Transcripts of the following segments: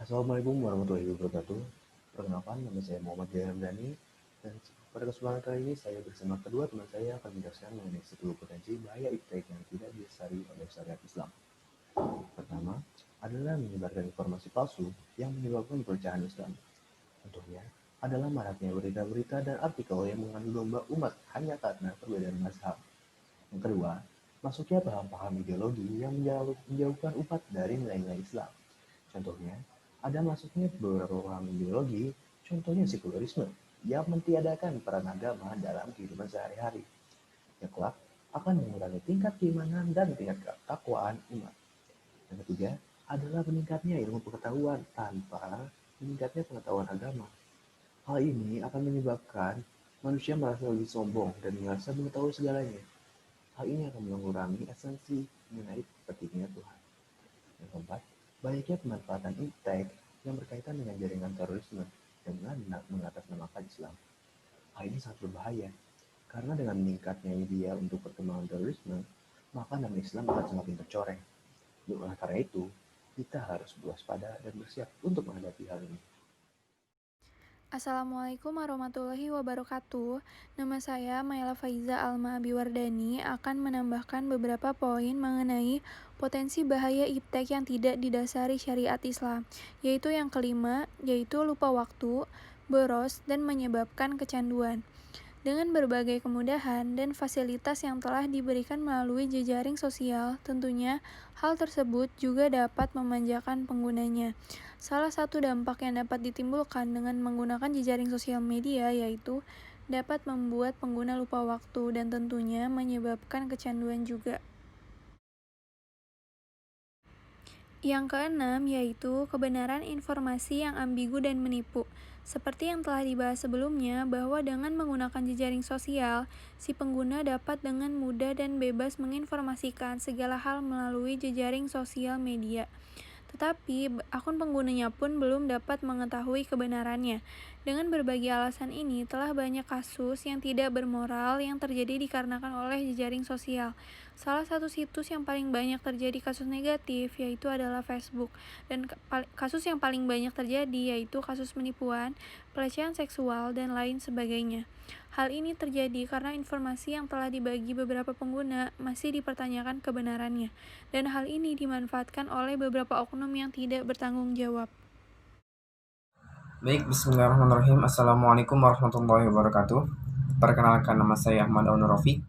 Assalamualaikum warahmatullahi wabarakatuh. Perkenalkan, nama saya Muhammad Jaya Ramdhani, dan pada kesempatan kali ini saya bersama kedua teman saya akan menjelaskan mengenai 10 potensi bahaya iptek yang tidak didasari oleh syariat Islam. Pertama, adalah menyebarkan informasi palsu yang menyebabkan perpecahan Islam. Contohnya adalah maraknya berita-berita dan artikel yang mengandung domba umat hanya karena perbedaan mazhab. Yang kedua, masuknya paham-paham ideologi yang menjauhkan umat dari nilai-nilai Islam. Contohnya, ada masuknya beberapa paham ideologi, contohnya sekularisme, yang mentiadakan peran agama dalam kehidupan sehari-hari, yang kelak akan mengurangi tingkat keimanan dan tingkat ketakwaan umat. Yang ketiga, adalah meningkatnya ilmu pengetahuan tanpa meningkatnya pengetahuan agama. Hal ini akan menyebabkan manusia merasa lebih sombong dan merasa mengetahui segalanya. Hal ini akan mengurangi esensi mengenai pentingnya Tuhan. Yang keempat, banyaknya pemanfaatan iptek yang berkaitan dengan jaringan terorisme dengan mengatasnamakan Islam. Hal ini sangat berbahaya, karena dengan meningkatnya media untuk perkembangan terorisme, maka nama Islam akan semakin tercoreng. Oleh karena itu, kita harus berwaspada dan bersiap untuk menghadapi hal ini. Assalamualaikum warahmatullahi wabarakatuh. Nama saya Maila Faiza Alma Abiwardani akan menambahkan beberapa poin mengenai potensi bahaya iptek yang tidak didasari syariat Islam, yaitu yang kelima, yaitu lupa waktu, boros, dan menyebabkan kecanduan. Dengan berbagai kemudahan dan fasilitas yang telah diberikan melalui jejaring sosial, tentunya hal tersebut juga dapat memanjakan penggunanya. Salah satu dampak yang dapat ditimbulkan dengan menggunakan jejaring sosial media yaitu dapat membuat pengguna lupa waktu dan tentunya menyebabkan kecanduan juga. Yang keenam yaitu kebenaran informasi yang ambigu dan menipu. Seperti yang telah dibahas sebelumnya, bahwa dengan menggunakan jejaring sosial, si pengguna dapat dengan mudah dan bebas menginformasikan segala hal melalui jejaring sosial media. Tetapi, akun penggunanya pun belum dapat mengetahui kebenarannya. Dengan berbagai alasan ini, telah banyak kasus yang tidak bermoral yang terjadi dikarenakan oleh jejaring sosial. Salah satu situs yang paling banyak terjadi kasus negatif yaitu adalah Facebook, dan kasus yang paling banyak terjadi yaitu kasus penipuan, pelecehan seksual, dan lain sebagainya. Hal ini terjadi karena informasi yang telah dibagi beberapa pengguna masih dipertanyakan kebenarannya, dan hal ini dimanfaatkan oleh beberapa oknum yang tidak bertanggung jawab. Baik, bismillahirrahmanirrahim. Assalamualaikum warahmatullahi wabarakatuh. Perkenalkan, nama saya Ahmad Aunur Rafiq.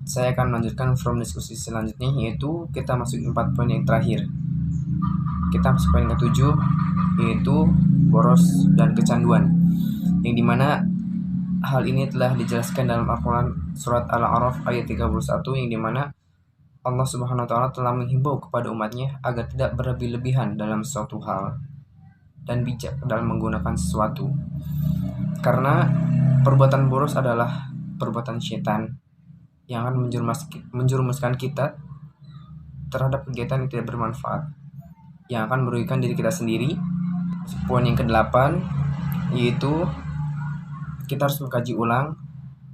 Saya akan melanjutkan from diskusi selanjutnya, yaitu kita masuk 4 poin yang terakhir. Kita masuk poin ke-7, yaitu boros dan kecanduan, yang dimana hal ini telah dijelaskan dalam Al-Quran surat Al-A'raf ayat 31, yang dimana Allah Subhanahu wa Ta'ala telah menghimbau kepada umatnya agar tidak berlebih-lebihan dalam suatu hal dan bijak dalam menggunakan sesuatu, karena perbuatan boros adalah perbuatan setan yang akan menjerumuskan kita terhadap kegiatan yang tidak bermanfaat, yang akan merugikan diri kita sendiri. Poin yang ke-8 yaitu kita harus mengkaji ulang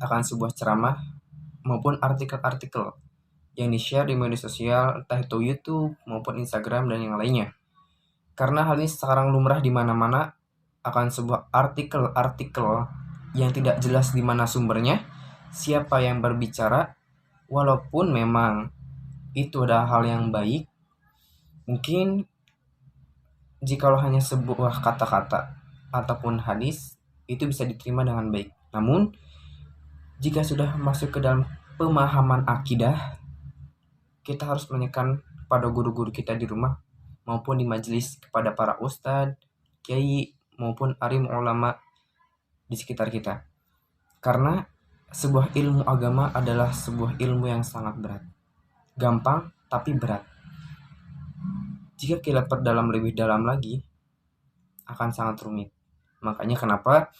akan sebuah ceramah maupun artikel-artikel yang di-share di media sosial, entah itu YouTube maupun Instagram dan yang lainnya. Karena hal ini sekarang lumrah di mana-mana, akan sebuah artikel-artikel yang tidak jelas di mana sumbernya, siapa yang berbicara, walaupun memang itu adalah hal yang baik, mungkin jikalau hanya sebuah kata-kata ataupun hadis, itu bisa diterima dengan baik. Namun, jika sudah masuk ke dalam pemahaman akidah, kita harus menanyakan pada guru-guru kita di rumah maupun di majelis, kepada para ustadz, kiai, maupun alim ulama di sekitar kita. Karena sebuah ilmu agama adalah sebuah ilmu yang sangat berat. Gampang, tapi berat. Jika kita perdalam lebih dalam lagi, akan sangat rumit. Makanya kenapa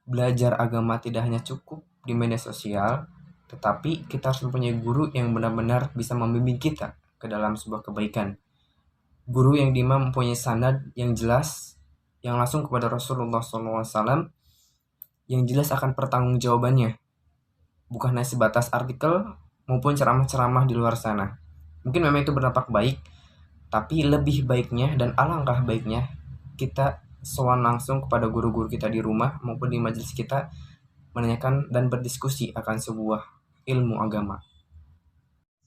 belajar agama tidak hanya cukup di media sosial, tetapi kita harus mempunyai guru yang benar-benar bisa membimbing kita ke dalam sebuah kebaikan. Guru yang mempunyai sanad yang jelas, yang langsung kepada Rasulullah SAW, yang jelas akan pertanggungjawabannya, bukan hanya sebatas artikel maupun ceramah-ceramah di luar sana. Mungkin memang itu berdampak baik, tapi lebih baiknya dan alangkah baiknya kita sowan langsung kepada guru-guru kita di rumah maupun di majelis kita, menanyakan dan berdiskusi akan sebuah ilmu agama.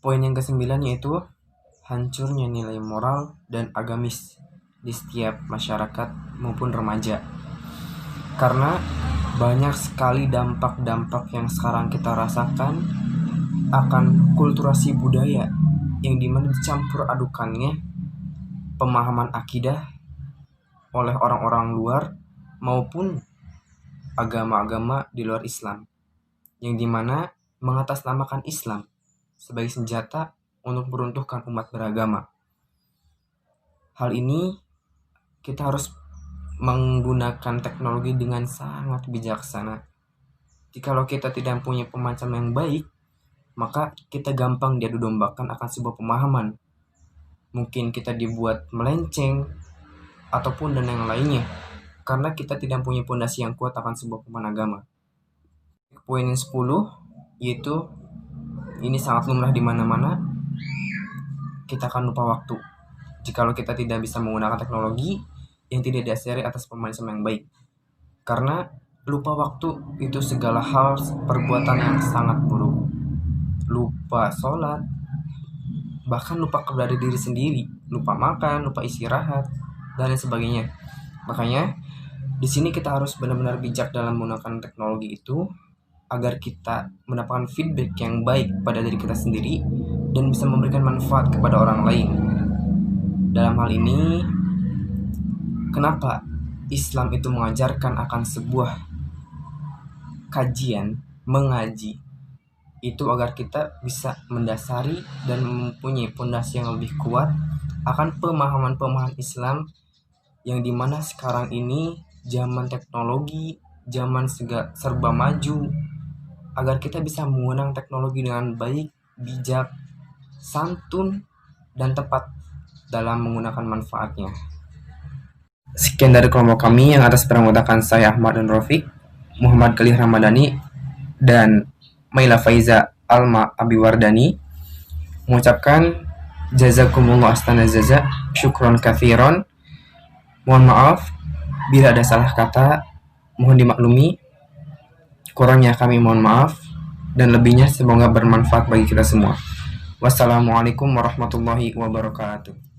Poin yang ke-9 yaitu hancurnya nilai moral dan agamis di setiap masyarakat maupun remaja. Karena banyak sekali dampak-dampak yang sekarang kita rasakan akan kulturasi budaya yang dimana dicampur adukannya pemahaman akidah oleh orang-orang luar maupun agama-agama di luar Islam, yang dimana mengatasnamakan Islam sebagai senjata untuk meruntuhkan umat beragama. Hal ini kita harus menggunakan teknologi dengan sangat bijaksana. Jikalau kita tidak punya pemancam yang baik, maka kita gampang diadu dombakan akan sebuah pemahaman. Mungkin kita dibuat melenceng ataupun dan yang lainnya, karena kita tidak punya pondasi yang kuat akan sebuah pemahaman agama. Poin yang 10 yaitu ini sangat lumrah di mana-mana, kita akan lupa waktu jikalau kita tidak bisa menggunakan teknologi yang tidak dasari atas pemahaman yang baik. Karena lupa waktu itu segala hal perbuatan yang sangat buruk. Lupa sholat, bahkan lupa kepada diri sendiri, lupa makan, lupa istirahat, dan lain sebagainya. Makanya di sini kita harus benar-benar bijak dalam menggunakan teknologi itu agar kita mendapatkan feedback yang baik pada diri kita sendiri dan bisa memberikan manfaat kepada orang lain. Dalam hal ini, kenapa Islam itu mengajarkan akan sebuah kajian, mengaji, itu agar kita bisa mendasari dan mempunyai pondasi yang lebih kuat akan pemahaman-pemahaman Islam yang dimana sekarang ini zaman teknologi, zaman serba maju, agar kita bisa menggunakan teknologi dengan baik, bijak, santun, dan tepat dalam menggunakan manfaatnya. Sekian dari kelompok kami yang atas beranggotakan saya Ahmad dan Rafiq, Muhammad Khalil Ramadhani, dan Maila Faiza Alma Abiwardani, mengucapkan jazakumullah astana jaza, syukron kathiron. Mohon maaf bila ada salah kata, mohon dimaklumi. Kurangnya kami mohon maaf, dan lebihnya semoga bermanfaat bagi kita semua. Wassalamualaikum warahmatullahi wabarakatuh.